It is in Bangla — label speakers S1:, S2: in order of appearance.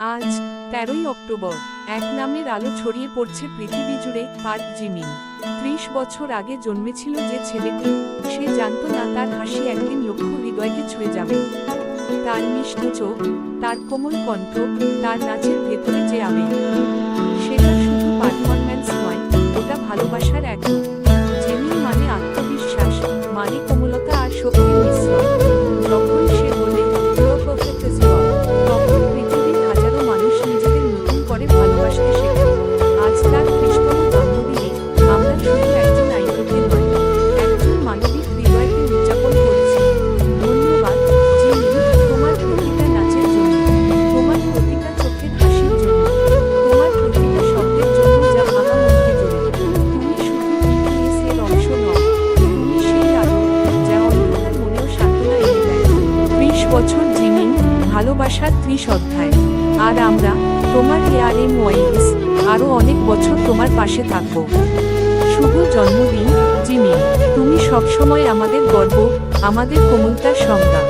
S1: আজ ১৩ই অক্টোবর এক নামের আলো ছড়িয়ে পড়ছে পৃথিবী জুড়ে। পার্ক জিমিন ৩০ বছর আগে জন্মেছিল যে ছেলেটি, সে জানত না তার হাসি একদিন লক্ষ হৃদয়কে ছুঁয়ে যাবে। তার মিষ্টি চোখ, তার কোমল কণ্ঠ, তার নাচের ভেতরে যে আবেগ, সেটা শুধু পারফরম্যান্স নয়, ওটা ভালোবাসার এক রূপ। জিমিন মানে আত্মবিশ্বাস, মানে কোমলতা আর শক্তির মিশ্রণ। যখন সে বলে "You're perfect as you are", তখন পৃথিবীর হাজারো মানুষ নিজেদের নতুন করে ভালোবাসতে শেখে। আজ তার ৩০তম জন্মদিনে আমরা শুধু একজন আইডলকে নয়, একজন মানবিক হৃদয়কে উদযাপন করেছি। ধন্যবাদ জিমিন, তোমার প্রতিটা নাচের জন্য, তোমার প্রতিটা চোখের হাসির জন্য, তোমার প্রতিটা শব্দের জন্য যা ভাঙা মনকে জোড়ে। তুমি শুধু BTS এর অংশ নও, তুমি সেই আলো যা অন্ধকার মনেও সান্ত্বনা এনে দেয়। ৩০ বছর জিমিন, ভালোবাসার ৩০ অধ্যায়। আর আমরা, তোমার ARMYs, আরও অনেক বছর তোমার পাশে থাকব। শুভ জন্মদিন জিমিন, তুমি সবসময় আমাদের গর্ব, আমাদের কোমলতার সংজ্ঞা।